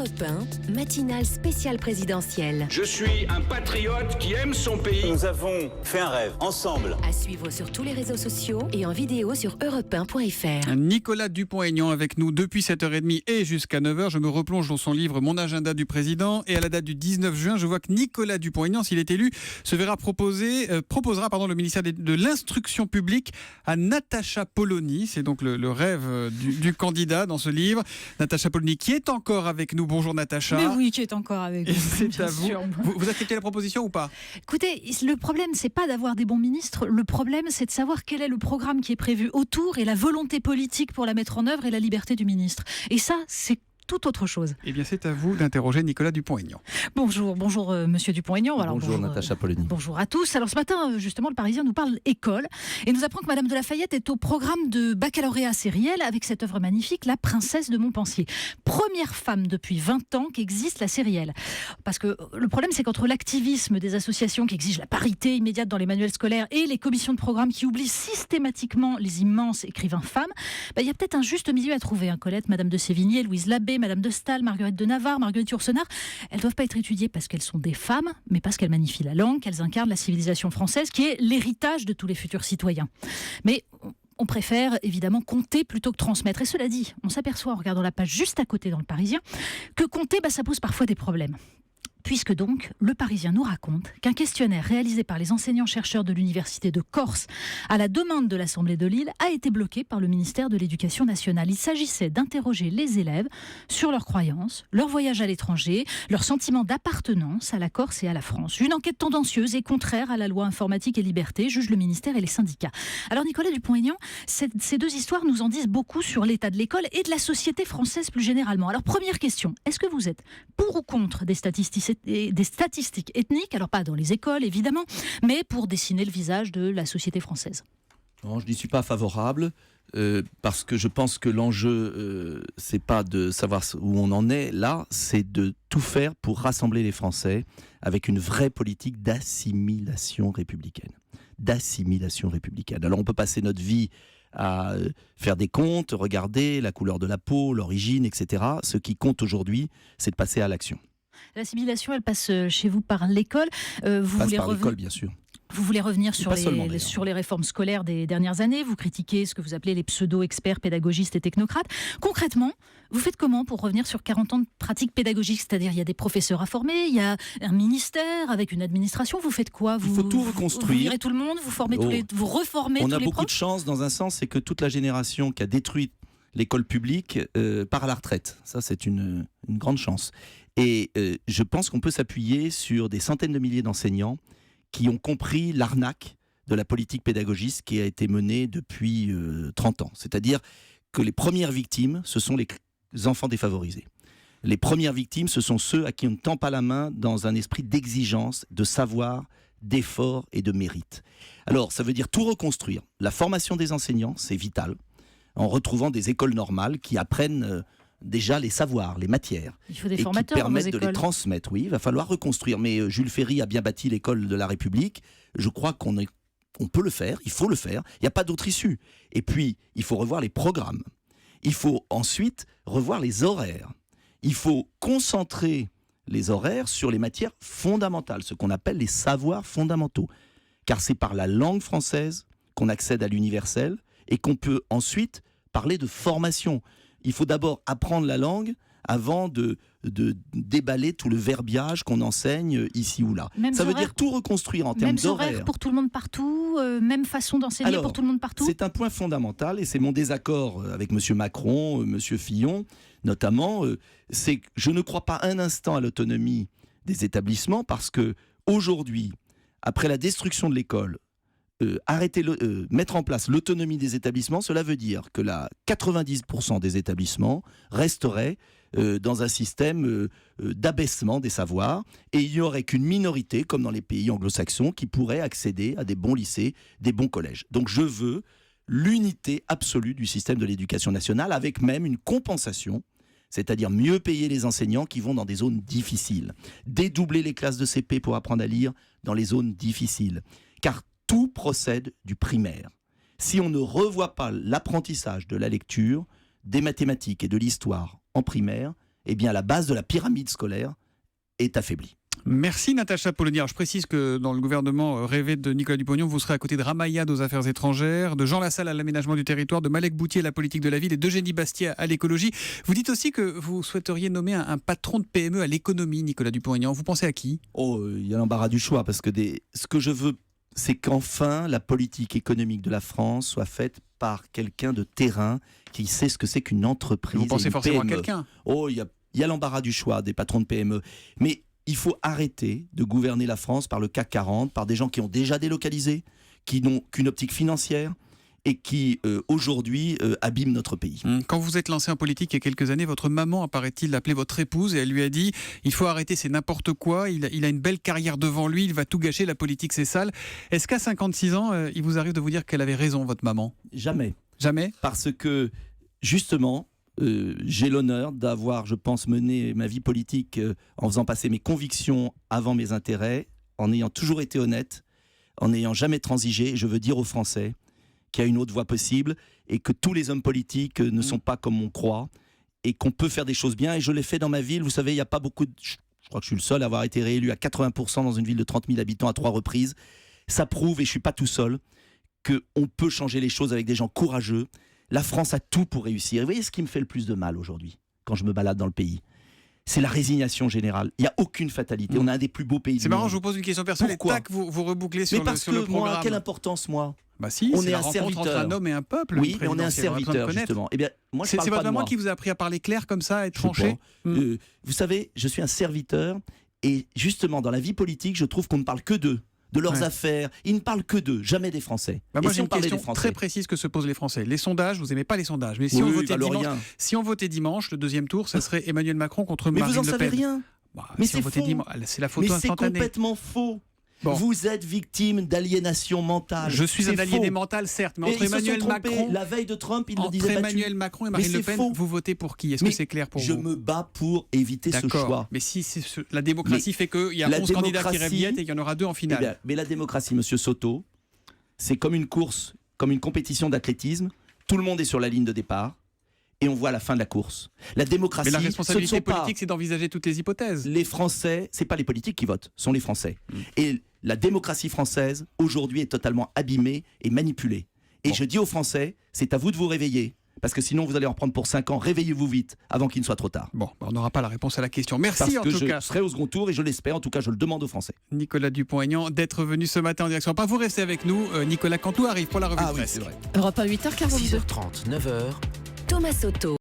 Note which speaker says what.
Speaker 1: Europe 1, matinale spéciale présidentielle.
Speaker 2: Je suis un patriote qui aime son pays.
Speaker 3: Nous avons fait un rêve, ensemble.
Speaker 1: À suivre sur tous les réseaux sociaux et en vidéo sur europe1.fr.
Speaker 4: Nicolas Dupont-Aignan avec nous depuis 7h30 et jusqu'à 9h. Je me replonge dans son livre Mon agenda du président. Et à la date du 19 juin, je vois que Nicolas Dupont-Aignan, s'il est élu, se verra proposera le ministère de l'Instruction publique à Natacha Polony. C'est donc le rêve du candidat dans ce livre. Natacha Polony qui est encore avec nous. Bonjour Natacha.
Speaker 5: Mais oui, qui est encore avec nous.
Speaker 4: C'est à vous. Vous acceptez la proposition ou pas?
Speaker 5: Écoutez, le problème, c'est pas d'avoir des bons ministres. Le problème, c'est de savoir quel est le programme qui est prévu autour et la volonté politique pour la mettre en œuvre et la liberté du ministre. Et ça, c'est tout autre chose.
Speaker 4: Eh bien, c'est à vous d'interroger Nicolas Dupont-Aignan.
Speaker 5: Bonjour Monsieur Dupont-Aignan.
Speaker 6: Alors, bonjour Natacha Polony.
Speaker 5: Bonjour à tous. Alors ce matin, justement, le Parisien nous parle école et nous apprend que Madame de La Fayette est au programme de baccalauréat sériel avec cette œuvre magnifique, La Princesse de Montpensier. Première femme depuis 20 ans qu'existe la sérielle. Parce que le problème, c'est qu'entre l'activisme des associations qui exigent la parité immédiate dans les manuels scolaires et les commissions de programme qui oublient systématiquement les immenses écrivains femmes, il y a peut-être un juste milieu à trouver. Colette, Madame de Sévigné, Louise Labbé, Madame de Staël, Marguerite de Navarre, Marguerite Yourcenar, elles ne doivent pas être étudiées parce qu'elles sont des femmes, mais parce qu'elles magnifient la langue, qu'elles incarnent la civilisation française, qui est l'héritage de tous les futurs citoyens. Mais on préfère évidemment compter plutôt que transmettre. Et cela dit, on s'aperçoit en regardant la page juste à côté dans le Parisien que compter, ça pose parfois des problèmes. Puisque donc, le Parisien nous raconte qu'un questionnaire réalisé par les enseignants-chercheurs de l'Université de Corse à la demande de l'Assemblée de Lille a été bloqué par le ministère de l'Éducation nationale. Il s'agissait d'interroger les élèves sur leurs croyances, leur voyage à l'étranger, leur sentiment d'appartenance à la Corse et à la France. Une enquête tendancieuse et contraire à la loi informatique et liberté, jugent le ministère et les syndicats. Alors Nicolas Dupont-Aignan, ces deux histoires nous en disent beaucoup sur l'état de l'école et de la société française plus généralement. Alors première question, est-ce que vous êtes pour ou contre des statistiques ethniques, alors pas dans les écoles évidemment, mais pour dessiner le visage de la société française?
Speaker 6: Non, je n'y suis pas favorable, parce que je pense que l'enjeu, c'est pas de savoir où on en est là, c'est de tout faire pour rassembler les Français avec une vraie politique d'assimilation républicaine. Alors on peut passer notre vie à faire des comptes, regarder la couleur de la peau, l'origine, etc. Ce qui compte aujourd'hui, c'est de passer à l'action.
Speaker 5: L'assimilation, elle passe chez vous par l'école.
Speaker 6: L'école, bien sûr.
Speaker 5: Vous voulez revenir sur les réformes scolaires des dernières années. Vous critiquez ce que vous appelez les pseudo-experts, pédagogistes et technocrates. Concrètement, vous faites comment pour revenir sur 40 ans de pratique pédagogique? C'est-à-dire, il y a des professeurs à former, il y a un ministère avec une administration. Vous faites quoi?
Speaker 6: Il faut tout reconstruire.
Speaker 5: Vous virez tout le monde, vous formez vous reformez tous les profs?
Speaker 6: On a beaucoup de chance dans un sens, c'est que toute la génération qui a détruit l'école publique part à la retraite. Ça, c'est une grande chance. Et je pense qu'on peut s'appuyer sur des centaines de milliers d'enseignants qui ont compris l'arnaque de la politique pédagogiste qui a été menée depuis 30 ans. C'est-à-dire que les premières victimes, ce sont les enfants défavorisés. Les premières victimes, ce sont ceux à qui on ne tend pas la main dans un esprit d'exigence, de savoir, d'effort et de mérite. Alors, ça veut dire tout reconstruire. La formation des enseignants, c'est vital, en retrouvant des écoles normales qui apprennent déjà les savoirs, les matières.
Speaker 5: Il faut des
Speaker 6: et
Speaker 5: formateurs
Speaker 6: qui permettent
Speaker 5: dans vos
Speaker 6: de
Speaker 5: écoles.
Speaker 6: les transmettre. Oui, il va falloir reconstruire. Mais Jules Ferry a bien bâti l'école de la République. Je crois qu'on peut le faire, il faut le faire. Il n'y a pas d'autre issue. Et puis, il faut revoir les programmes. Il faut ensuite revoir les horaires. Il faut concentrer les horaires sur les matières fondamentales, ce qu'on appelle les savoirs fondamentaux. Car c'est par la langue française qu'on accède à l'universel et qu'on peut ensuite parler de formation. Il faut d'abord apprendre la langue avant de déballer tout le verbiage qu'on enseigne ici ou là. Ça veut dire tout reconstruire en termes d'horaire.
Speaker 5: Même horaires pour tout le monde partout, même façon d'enseigner pour tout le monde partout.
Speaker 6: C'est un point fondamental et c'est mon désaccord avec M. Macron, M. Fillon notamment. C'est que je ne crois pas un instant à l'autonomie des établissements parce que aujourd'hui, après la destruction de l'école, mettre en place l'autonomie des établissements, cela veut dire que 90% des établissements resteraient dans un système d'abaissement des savoirs et il n'y aurait qu'une minorité, comme dans les pays anglo-saxons, qui pourrait accéder à des bons lycées, des bons collèges. Donc je veux l'unité absolue du système de l'éducation nationale avec même une compensation, c'est-à-dire mieux payer les enseignants qui vont dans des zones difficiles, dédoubler les classes de CP pour apprendre à lire dans les zones difficiles. Car tout procède du primaire. Si on ne revoit pas l'apprentissage de la lecture, des mathématiques et de l'histoire en primaire, eh bien la base de la pyramide scolaire est affaiblie.
Speaker 4: Merci Natacha Polony. Alors, je précise que dans le gouvernement rêvé de Nicolas Dupont-Aignan, vous serez à côté de Ramayad aux affaires étrangères, de Jean Lassalle à l'aménagement du territoire, de Malek Boutier à la politique de la ville et d'Eugénie Bastier à l'écologie. Vous dites aussi que vous souhaiteriez nommer un patron de PME à l'économie, Nicolas Dupont-Aignan. Vous pensez à qui ?
Speaker 6: Il y a l'embarras du choix parce que ce que je veux, c'est qu'enfin la politique économique de la France soit faite par quelqu'un de terrain qui sait ce que c'est qu'une entreprise.
Speaker 4: Vous pensez
Speaker 6: et une
Speaker 4: forcément
Speaker 6: PME.
Speaker 4: à quelqu'un ?
Speaker 6: Il y a l'embarras du choix des patrons de PME. Mais il faut arrêter de gouverner la France par le CAC 40, par des gens qui ont déjà délocalisé, qui n'ont qu'une optique financière et qui, aujourd'hui, abîment notre pays.
Speaker 4: Quand vous êtes lancé en politique il y a quelques années, votre maman, apparaît-il, appelé votre épouse et elle lui a dit « Il faut arrêter, c'est n'importe quoi, il a une belle carrière devant lui, il va tout gâcher, la politique c'est sale ». Est-ce qu'à 56 ans, il vous arrive de vous dire qu'elle avait raison, votre maman ?
Speaker 6: Jamais.
Speaker 4: Jamais ?
Speaker 6: Parce que, justement, j'ai l'honneur d'avoir, je pense, mené ma vie politique en faisant passer mes convictions avant mes intérêts, en ayant toujours été honnête, en n'ayant jamais transigé. Je veux dire aux Français qu'il y a une autre voie possible et que tous les hommes politiques ne sont pas comme on croit et qu'on peut faire des choses bien. Et je l'ai fait dans ma ville. Vous savez, il n'y a pas beaucoup de... Je crois que je suis le seul à avoir été réélu à 80% dans une ville de 30 000 habitants à 3 reprises. Ça prouve, et je ne suis pas tout seul, qu'on peut changer les choses avec des gens courageux. La France a tout pour réussir. Et vous voyez ce qui me fait le plus de mal aujourd'hui, quand je me balade dans le pays, c'est la résignation générale. Il n'y a aucune fatalité. On a un des plus beaux pays du monde.
Speaker 4: C'est marrant, je vous pose une question personnelle.
Speaker 6: Pourquoi ?
Speaker 4: Tac, vous rebouclez sur,
Speaker 6: Mais parce
Speaker 4: sur le
Speaker 6: que
Speaker 4: programme.
Speaker 6: moi, quelle importance, moi ?
Speaker 4: Bah si,
Speaker 6: On
Speaker 4: c'est
Speaker 6: est
Speaker 4: la
Speaker 6: un
Speaker 4: rencontre entre
Speaker 6: serviteur.
Speaker 4: un homme et un peuple.
Speaker 6: Oui, mais on est un serviteur, justement. Eh bien, moi, je
Speaker 4: C'est
Speaker 6: parle pas
Speaker 4: votre
Speaker 6: de
Speaker 4: maman
Speaker 6: moi.
Speaker 4: qui vous a appris à parler clair comme ça, à être
Speaker 6: Je sais
Speaker 4: tranché
Speaker 6: pas. Vous savez, je suis un serviteur et justement, dans la vie politique, je trouve qu'on ne parle que d'eux, de leurs affaires. Ils ne parlent que d'eux, jamais des Français.
Speaker 4: Bah
Speaker 6: Et
Speaker 4: moi,
Speaker 6: si
Speaker 4: j'ai
Speaker 6: on
Speaker 4: une
Speaker 6: parlait
Speaker 4: question
Speaker 6: des Français
Speaker 4: très précise que se posent les Français. Les sondages, vous n'aimez pas les sondages. Mais si,
Speaker 6: Oui,
Speaker 4: on votait
Speaker 6: alors
Speaker 4: dimanche,
Speaker 6: rien.
Speaker 4: si on votait dimanche, le deuxième tour, ça serait Emmanuel Macron contre
Speaker 6: Mais
Speaker 4: Marine
Speaker 6: vous en
Speaker 4: Le
Speaker 6: savez
Speaker 4: Pen.
Speaker 6: rien.
Speaker 4: Bah,
Speaker 6: Mais
Speaker 4: si on
Speaker 6: c'est
Speaker 4: votait
Speaker 6: faux.
Speaker 4: dimanche, c'est la
Speaker 6: Mais
Speaker 4: photo
Speaker 6: c'est
Speaker 4: instantanée.
Speaker 6: complètement faux.
Speaker 4: Bon.
Speaker 6: Vous êtes victime d'aliénation mentale.
Speaker 4: Je suis
Speaker 6: C'est
Speaker 4: un aliéné
Speaker 6: faux.
Speaker 4: mental, certes, mais
Speaker 6: Et
Speaker 4: entre
Speaker 6: ils se sont
Speaker 4: Emmanuel
Speaker 6: trompés.
Speaker 4: Macron,
Speaker 6: La veille de Trump, il le
Speaker 4: entre
Speaker 6: disait
Speaker 4: Emmanuel Macron et
Speaker 6: Mais
Speaker 4: Marine Le
Speaker 6: c'est
Speaker 4: Pen,
Speaker 6: faux.
Speaker 4: vous votez pour qui ? Est-ce que
Speaker 6: Mais
Speaker 4: c'est clair pour
Speaker 6: Je
Speaker 4: vous ?
Speaker 6: me bats pour éviter ce
Speaker 4: D'accord.
Speaker 6: choix.
Speaker 4: Mais si la démocratie fait qu'il y a 11 candidats qui rébillent et il y en aura 2 en
Speaker 6: Eh
Speaker 4: finale.
Speaker 6: bien, mais la démocratie, monsieur Soto, c'est comme une course, comme une compétition d'athlétisme. Tout le monde est sur la ligne de départ et on voit la fin de la course. La démocratie,
Speaker 4: Mais la
Speaker 6: ce ne
Speaker 4: responsabilité
Speaker 6: sont pas
Speaker 4: politique, c'est d'envisager toutes les hypothèses.
Speaker 6: les Français, c'est pas les politiques qui votent, ce sont les Français. Et la démocratie française, aujourd'hui, est totalement abîmée et manipulée. Et je dis aux Français, c'est à vous de vous réveiller. Parce que sinon, vous allez en prendre pour 5 ans. Réveillez-vous vite, avant qu'il ne soit trop tard.
Speaker 4: Bon, on n'aura pas la réponse à la question. Merci
Speaker 6: Parce
Speaker 4: en
Speaker 6: que
Speaker 4: tout
Speaker 6: je
Speaker 4: cas.
Speaker 6: serai au second tour et je l'espère. En tout cas, je le demande aux Français.
Speaker 4: Nicolas Dupont-Aignan, d'être venu ce matin en direction. Pas vous restez avec nous. Nicolas Cantou arrive pour la revue de
Speaker 6: Ah oui,
Speaker 4: presse.
Speaker 6: c'est vrai.
Speaker 1: Europe 1, 8h42.
Speaker 7: 6h30, 9h.
Speaker 1: Thomas Soto.